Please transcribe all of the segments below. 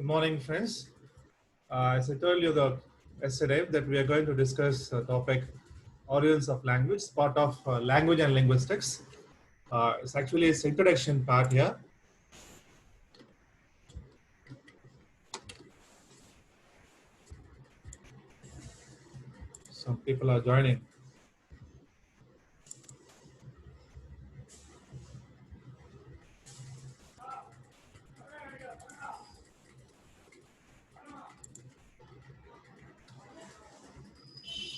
Good morning, friends. As I told you yesterday that we are going to discuss the topic origins of language, part of language and linguistics. It's actually its introduction part here. Some people are joining.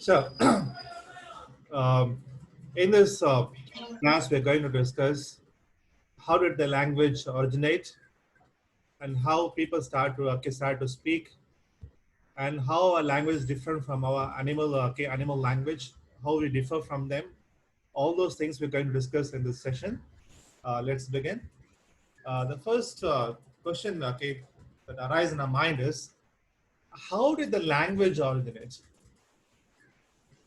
So, in this class, we're going to discuss how did the language originate and how people start to speak, and how a language is different from our animal language, how we differ from them. All those things we're going to discuss in this session. Let's begin. The first question that arises in our mind is, how did the language originate?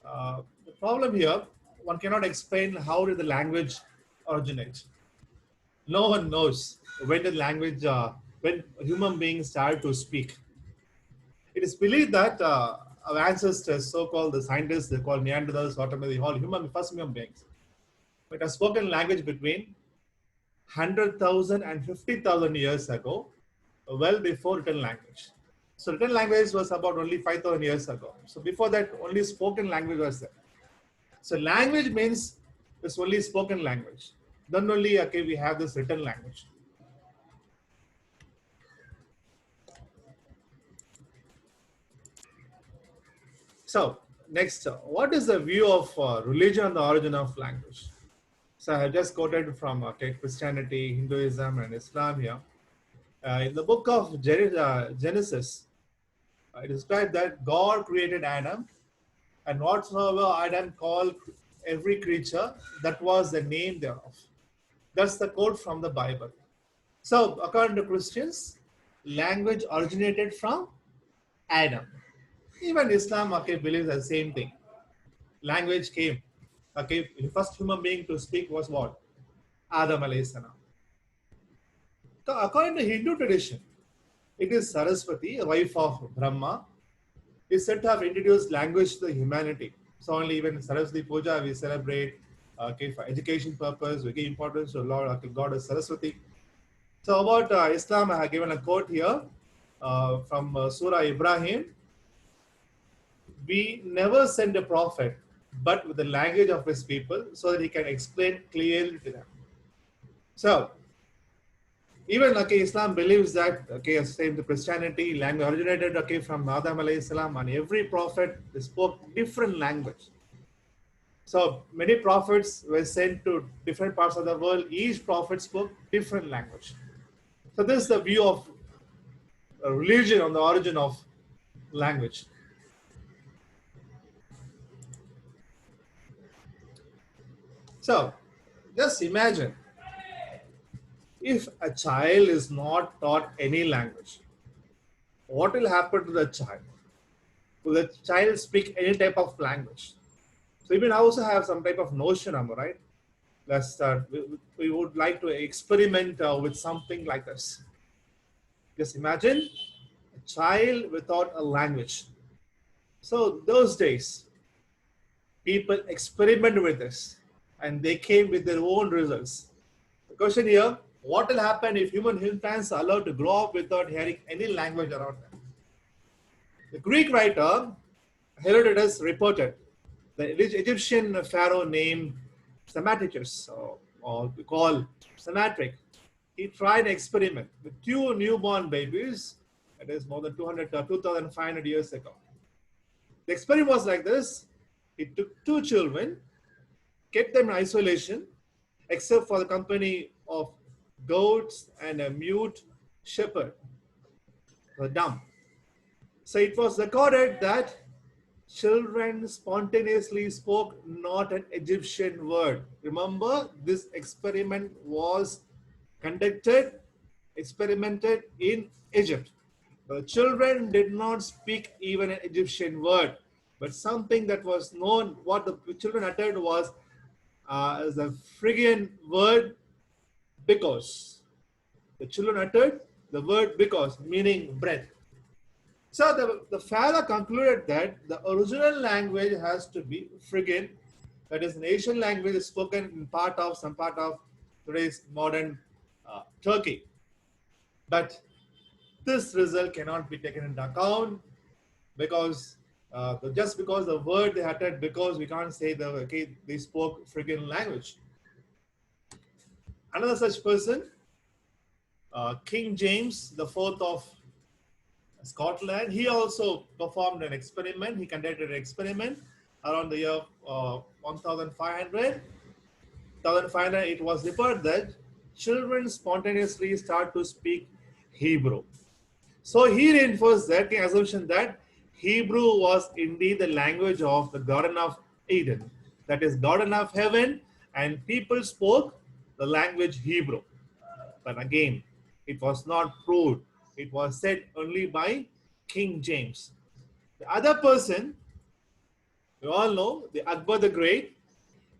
The problem here, one cannot explain how did the language originate. No one knows when did language, when human beings started to speak. It is believed that our ancestors, so-called the scientists, they call Neanderthals, whatever they call first human beings, it has spoken language between 100,000 and 50,000 years ago, well before written language. So written language was about only 5,000 years ago. So before that, only spoken language was there. So language means it's only spoken language. Then only we have this written language. So next, what is the view of religion and the origin of language? So I have just quoted from Christianity, Hinduism, and Islam here. In the book of Genesis, it describes that God created Adam, and whatsoever Adam called every creature, that was the name thereof. That's the quote from the Bible. So according to Christians, language originated from Adam. Even Islam believes the same thing. Language came. The first human being to speak was what? Adam alayhi salam. So according to Hindu tradition, it is Saraswati, a wife of Brahma, is said to have introduced language to humanity. So only even Saraswati Puja we celebrate for education purpose, we give importance to Lord Goddess Saraswati. So about Islam, I have given a quote here from Surah Ibrahim. We never send a prophet, but with the language of his people, so that he can explain clearly to them. So even Islam believes that same to Christianity, language originated from Adam alayhi salam, and every prophet spoke different language. So many prophets were sent to different parts of the world. Each prophet spoke different language. So this is the view of religion on the origin of language. So just imagine if a child is not taught any language, what will happen to the child? Will the child speak any type of language? So we also have some type of notion, right? Let's start. We would like to experiment with something like this. Just imagine a child without a language. So those days, people experiment with this, and they came with their own results. The question here, what will happen if human infants are allowed to grow up without hearing any language around them? The Greek writer Herodotus reported the Egyptian pharaoh named Psamaticus, or we call Psamatric. He tried an experiment with two newborn babies, that is more than 2,500 years ago. The experiment was like this. He took two children, kept them in isolation, except for the company of goats and a mute shepherd, the dumb. So it was recorded that children spontaneously spoke not an Egyptian word. Remember, this experiment was experimented in Egypt. The children did not speak even an Egyptian word, but something that was known, what the children uttered was as a Phrygian word, because the children uttered the word because, meaning breath. So the father concluded that the original language has to be friggin, that is an Asian language spoken in some part of today's modern Turkey. But this result cannot be taken into account because just because the word they uttered, because we can't say they spoke friggin language. Another such person, King James the Fourth of Scotland, he also performed an experiment. He conducted an experiment around the year 1500. It was reported that children spontaneously start to speak Hebrew. So he reinforced that assumption that Hebrew was indeed the language of the Garden of Eden, that is, Garden of Heaven, and people spoke the language Hebrew. But again, it was not proved. It was said only by King James. The other person, we all know, the Akbar the Great,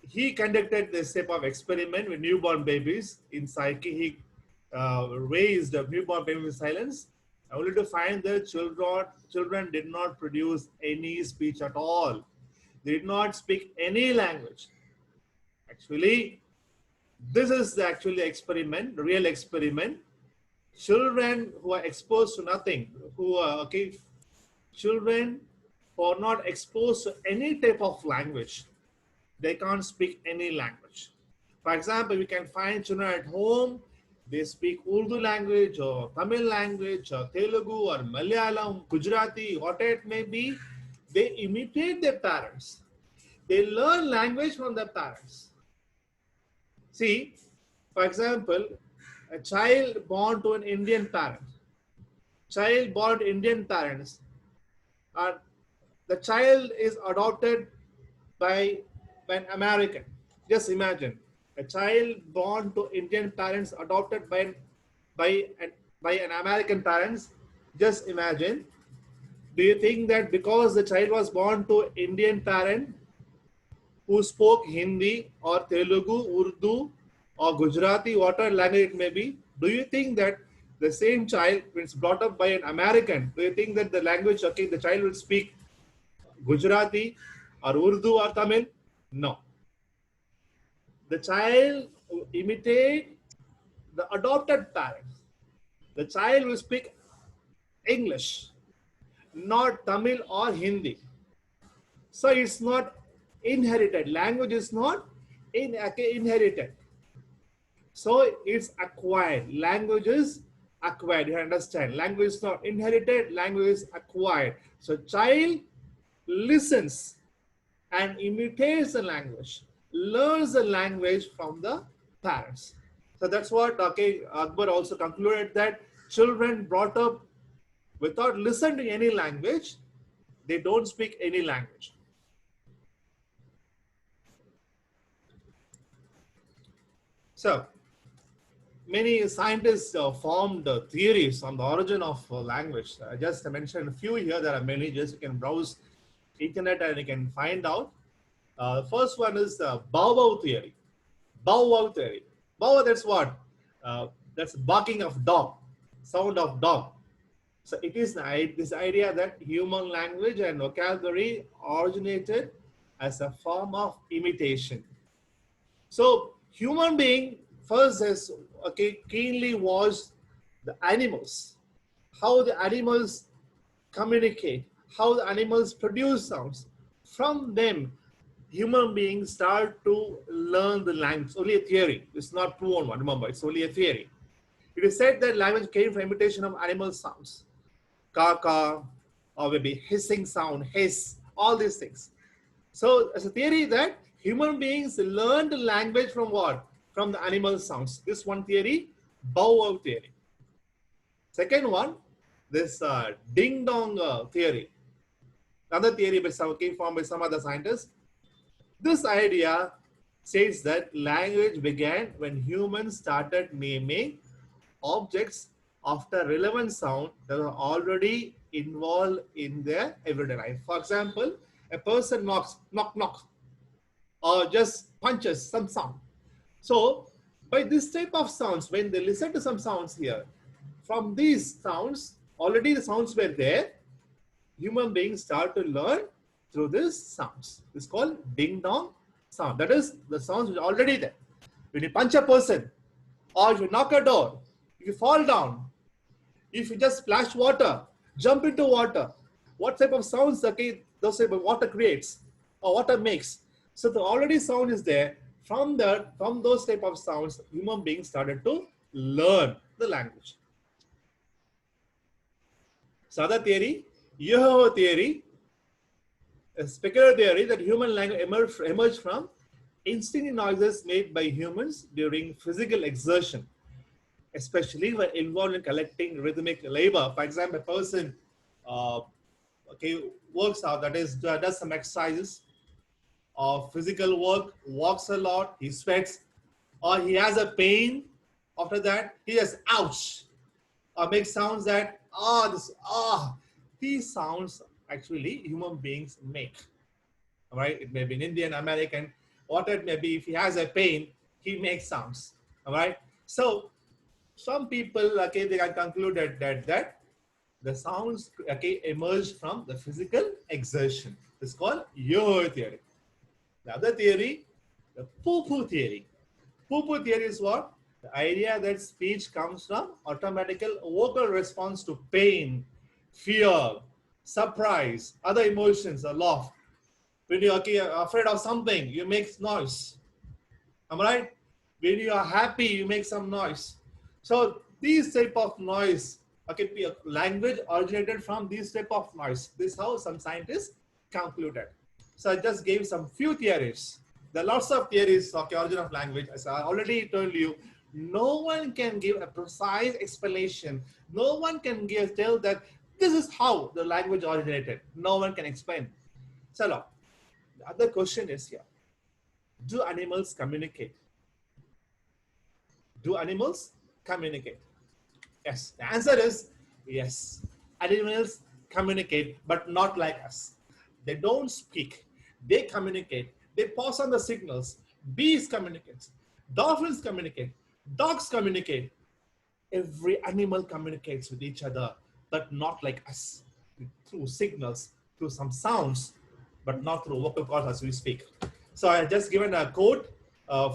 he conducted this type of experiment with newborn babies in psyche. He raised a newborn baby in silence, only to find that children did not produce any speech at all. They did not speak any language. Actually, this is the actually experiment, the real experiment. Children who are exposed to nothing, children who are not exposed to any type of language, they can't speak any language. For example, we can find children at home, they speak Urdu language or Tamil language or Telugu or Malayalam, Gujarati, what it may be. They imitate their parents. They learn language from their parents. See, for example, a child born to an Indian parent, the child is adopted by an American. Just imagine a child born to Indian parents adopted by an, by an American parents. Just imagine. Do you think that because the child was born to Indian parent who spoke Hindi or Telugu, Urdu or Gujarati, whatever language it may be, do you think that the same child, when it's brought up by an American, do you think that the language, the child will speak Gujarati or Urdu or Tamil? No. The child will imitate the adopted parents. The child will speak English, not Tamil or Hindi. So it's not inherited. Language is not inherited. So it's acquired. Language is acquired. You understand? Language is not inherited. Language is acquired. So child listens and imitates the language, learns the language from the parents. So that's what Akbar also concluded, that children brought up without listening to any language, they don't speak any language. So many scientists formed theories on the origin of language. I just mentioned a few here. There are many. Just you can browse internet and you can find out. The first one is the bow theory. Bow theory. Bow, that's what? That's barking of dog, sound of dog. So it is this idea that human language and vocabulary originated as a form of imitation. So human being first has keenly watched the animals, how the animals communicate, how the animals produce sounds. From them, human beings start to learn the language. It's only a theory. It's not proven one. Remember, it's only a theory. It is said that language came from imitation of animal sounds, caw, or maybe hissing sound, hiss, all these things. So it's a theory that human beings learned language from what? From the animal sounds. This one theory, bow theory. Second one, this ding dong theory. Another theory came from by some other scientists. This idea says that language began when humans started naming objects after relevant sound that are already involved in their everyday life. For example, a person knocks, knock, knock, or just punches some sound. So by this type of sounds, when they listen to some sounds here, from these sounds, already the sounds were there. Human beings start to learn through these sounds. It's called ding dong sound. That is the sounds which are already there. When you punch a person, or if you knock a door, if you fall down, if you just splash water, jump into water, what type of sounds those type of water creates or water makes. So the already sound is there. From those type of sounds, human beings started to learn the language. So other theory, you have a theory, a speculative theory that human language emerged from instinctive noises made by humans during physical exertion, especially when involved in collecting rhythmic labor. For example, a person uh, works out, that is, does some exercises or physical work, walks a lot, he sweats, or he has a pain. After that, he has ouch, or makes sounds that these sounds actually human beings make. All right, it may be an Indian, American, what it may be. If he has a pain, he makes sounds. All right, so some people they can conclude that the sounds emerged from the physical exertion. It's called yo theory. The other theory, the poo-poo theory. Poo-poo theory is what? The idea that speech comes from automatical vocal response to pain, fear, surprise, other emotions, or laugh. When you're afraid of something, you make noise. Am I right? When you are happy, you make some noise. So these type of noise, be a language originated from these type of noise. This is how some scientists concluded. So I just gave some few theories. There are lots of theories of the origin of language. As I already told you, no one can give a precise explanation. No one can tell that this is how the language originated. No one can explain. So now, the other question is here. Do animals communicate? Do animals communicate? Yes. The answer is yes. Animals communicate, but not like us. They don't speak. They communicate. They pass on the signals. Bees communicate. Dolphins communicate. Dogs communicate. Every animal communicates with each other, but not like us. Through signals, through some sounds, but not through vocal cords as we speak. So I just given a quote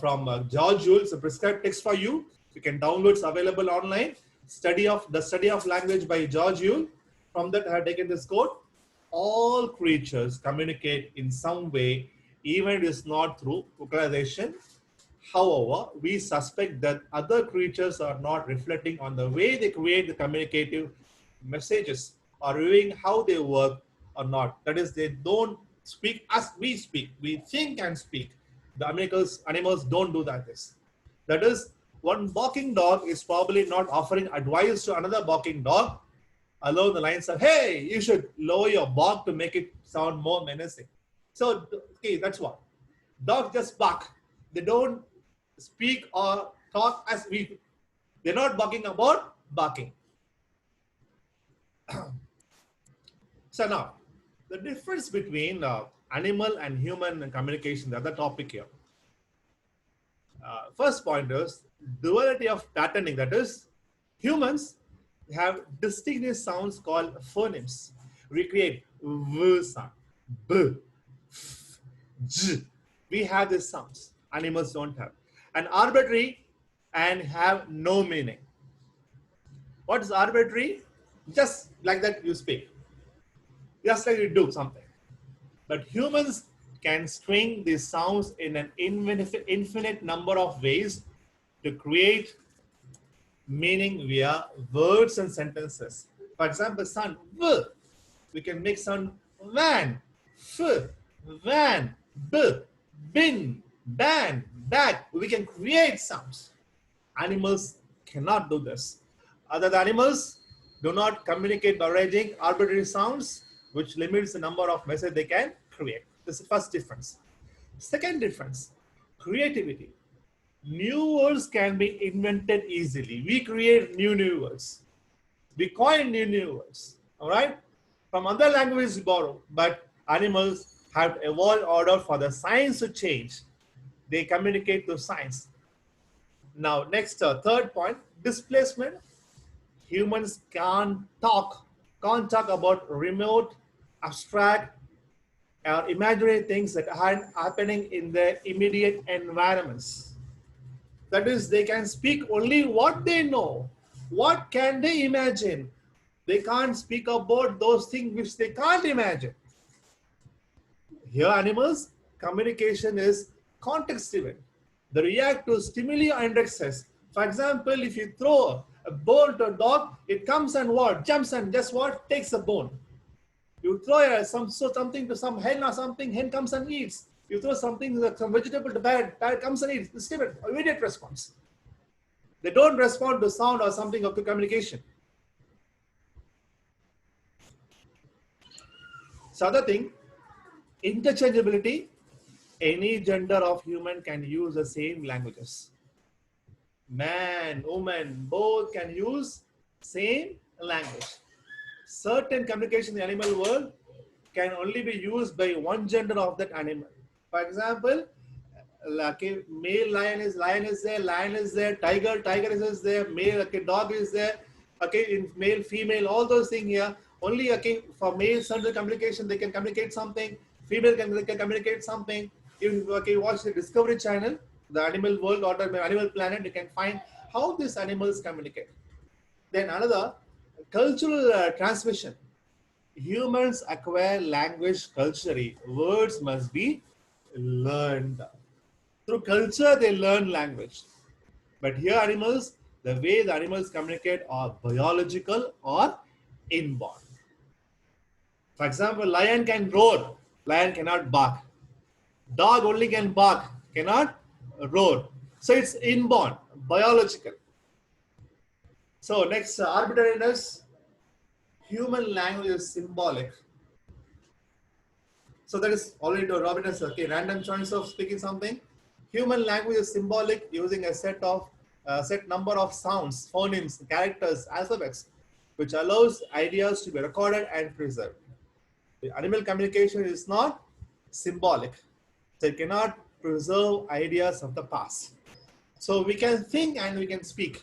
from George Jules, a prescribed text for you. You can download. It's available online. The study of language by George Jules. From that, I have taken this quote. All creatures communicate in some way, even if it is not through vocalization. However, we suspect that other creatures are not reflecting on the way they create the communicative messages or reviewing how they work or not. That is, they don't speak as we speak. We think and speak. The animals don't do that. That is, one barking dog is probably not offering advice to another barking dog along the lines of, hey, you should lower your bark to make it sound more menacing. So, that's what. Dogs just bark. They don't speak or talk as we do. They're not barking about barking. So now, the difference between animal and human communication, the other topic here. First point is duality of patterning. That is, humans have distinctive sounds called phonemes. We create v sound, b, f, j. We have these sounds. Animals don't have. And arbitrary and have no meaning. What is arbitrary? Just like that you speak. Just like you do something. But humans can string these sounds in an infinite number of ways to create meaning via words and sentences. For example, sound v. We can make sound van, f, van, b, bin, ban, bag. We can create sounds. Animals cannot do this. Other animals do not communicate by writing arbitrary sounds, which limits the number of messages they can create. This is the first difference. Second difference, creativity. New words can be invented easily. We create new words. We coin new words. All right? From other languages we borrow, but animals have evolved order for the signs to change. They communicate through signs. Now, next, third point, displacement. Humans can't talk about remote, abstract, or imaginary things that aren't happening in their immediate environments. That is, they can speak only what they know. What can they imagine? They can't speak about those things which they can't imagine. Here, animals, communication is context driven. They react to stimuli and excess. For example, if you throw a bone to a dog, it comes and what? Jumps and just what? Takes the bone. You throw something to some hen or something, hen comes and eats. You throw something, some vegetable to bird comes and eats. It's immediate response. They don't respond to sound or something of the communication. So other thing, interchangeability. Any gender of human can use the same languages. Man, woman, both can use same language. Certain communication in the animal world can only be used by one gender of that animal. For example, like a male lion is there, tiger is there, male dog is there, in male, female, all those things here. Only for male certain communication they can communicate something, female can communicate something. If you watch the Discovery Channel, the Animal World or the Animal Planet, you can find how these animals communicate. Then another, cultural transmission. Humans acquire language culturally. Words must be learned. Through culture, they learn language. But here, animals, the way the animals communicate are biological or inborn. For example, lion can roar, lion cannot bark. Dog only can bark, cannot roar. So it's inborn, biological. So next, arbitrariness. Human language is symbolic. So that is already to Robinus, random choice of speaking something. Human language is symbolic, using a set number of sounds, phonemes, characters, alphabets, which allows ideas to be recorded and preserved. The animal communication is not symbolic. So it cannot preserve ideas of the past. So we can think and we can speak.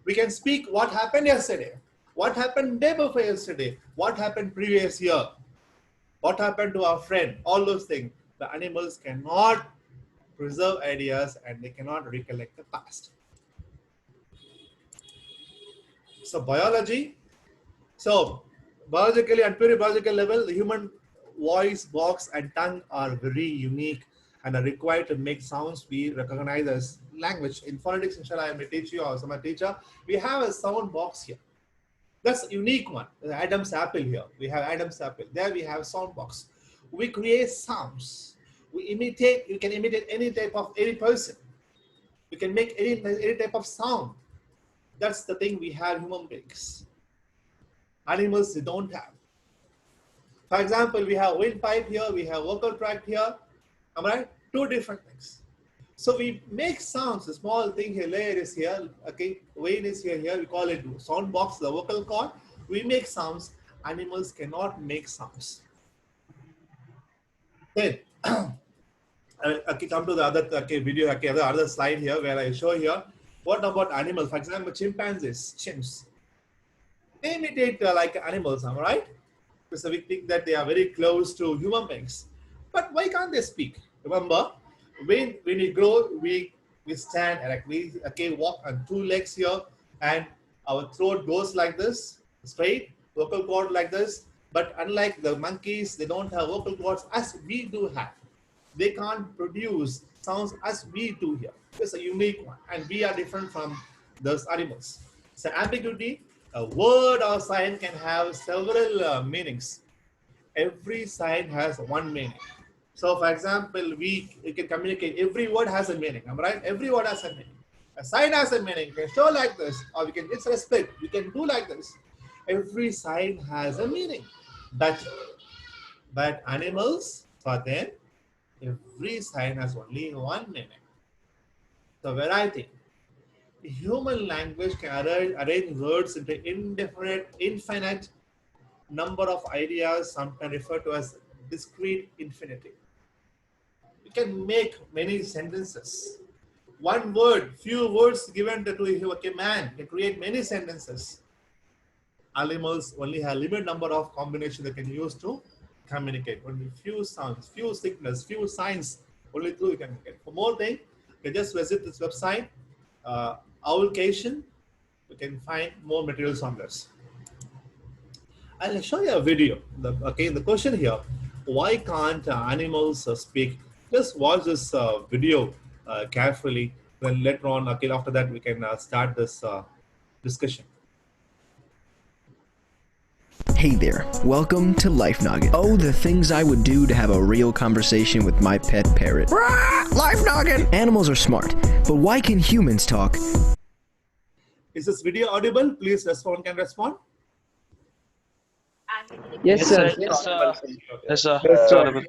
We can speak what happened yesterday, what happened day before yesterday, what happened previous year, what happened to our friend, all those things. The animals cannot preserve ideas and they cannot recollect the past. So biology. So biologically, at pure biological level, the human voice, box, and tongue are very unique and are required to make sounds we recognize as language. In phonetics, inshallah, I may teach you, or some teacher, we have a sound box here. That's a unique one. The Adam's apple here. We have Adam's apple. There we have sound box. We create sounds. We imitate. You can imitate any person. You can make any type of sound. That's the thing we have human beings. Animals they don't have. For example, we have windpipe here. We have vocal tract here. Am I right? Two different things. So we make sounds. The small thing here, layer is here. Okay, vein is here. We call it sound box, the vocal cord. We make sounds. Animals cannot make sounds. Then, okay, come to the other video. Okay, the other slide here where I show here. What about animals? For example, chimpanzees, chimps. They imitate like animals. Am I right? So we think that they are very close to human beings. But why can't they speak? Remember, when we grow, we stand and we walk on two legs here, and our throat goes like this, straight, vocal cord like this. But unlike the monkeys, they don't have vocal cords as we do have. They can't produce sounds as we do here. It's a unique one, and we are different from those animals. So ambiguity, a word or sign can have several meanings. Every sign has one meaning. So, for example, we can communicate. Every word has a meaning. Am I right? Every word has a meaning. A sign has a meaning. We can show like this, or we can it's respect. We can do like this. Every sign has a meaning. But animals, for them, every sign has only one meaning. So, variety. Human language can arrange words into infinite number of ideas, sometimes referred to as discrete infinity. We can make many sentences. One word, few words given to a man can create many sentences. Animals only have limited number of combinations they can use to communicate. Only few sounds, few signals, few signs. Only through you can communicate. For more thing, you can just visit this website, Owlcation. You can find more materials on this. I'll show you a video. The question here: why can't animals speak? Just watch this video carefully. Then later on, okay, after that we can start this discussion. Hey there, welcome to Life Noggin. Oh, the things I would do to have a real conversation with my pet parrot. Life Noggin! Animals are smart, but why can humans talk? Is this video audible? Please respond. Can respond. Yes, sir. Yes, Yes, sir. yes, It's sir. audible.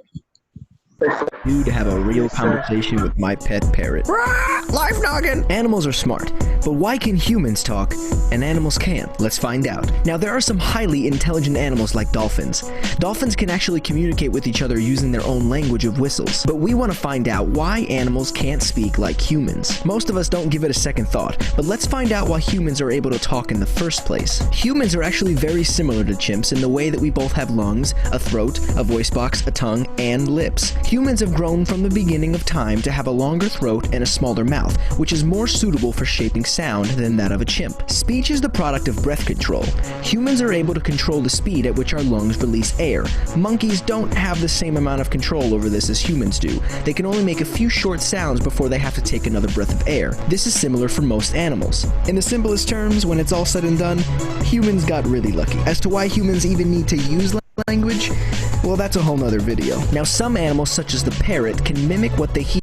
Do to have a real Yes, sir. conversation with my pet parrot. Life Noggin! Animals are smart, but why can humans talk and animals can't? Let's find out. Now, there are some highly intelligent animals like dolphins. Dolphins can actually communicate with each other using their own language of whistles, but we want to find out why animals can't speak like humans. Most of us don't give it a second thought, but let's find out why humans are able to talk in the first place. Humans are actually very similar to chimps in the way that we both have lungs, a throat, a voice box, a tongue, and lips. Humans have grown from the beginning of time to have a longer throat and a smaller mouth, which is more suitable for shaping sound than that of a chimp. Speech is the product of breath control. Humans are able to control the speed at which our lungs release air. Monkeys don't have the same amount of control over this as humans do. They can only make a few short sounds before they have to take another breath of air. This is similar for most animals. In the simplest terms, when it's all said and done, humans got really lucky. As to why humans even need to use language, well, that's a whole nother video. Now, some animals, such as the parrot, can mimic what they hear.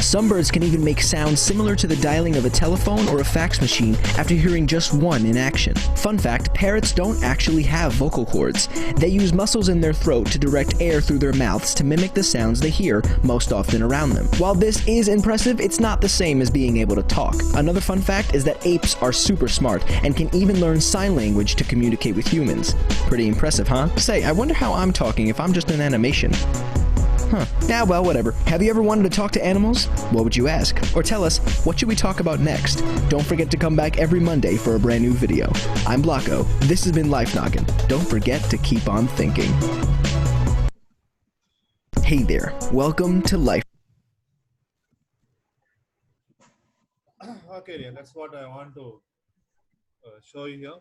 Some birds can even make sounds similar to the dialing of a telephone or a fax machine after hearing just one in action. Fun fact, parrots don't actually have vocal cords. They use muscles in their throat to direct air through their mouths to mimic the sounds they hear most often around them. While this is impressive, it's not the same as being able to talk. Another fun fact is that apes are super smart and can even learn sign language to communicate with humans. Pretty impressive, huh? Say, I wonder how I'm talking if I'm just an animation. Yeah, well, whatever. Have you ever wanted to talk to animals? What would you ask? Or tell us, what should we talk about next? Don't forget to come back every Monday for a brand new video. I'm Blocko. This has been Life Noggin. Don't forget to keep on thinking. Hey there. Welcome to Life. Okay, yeah, that's what I want to show you here.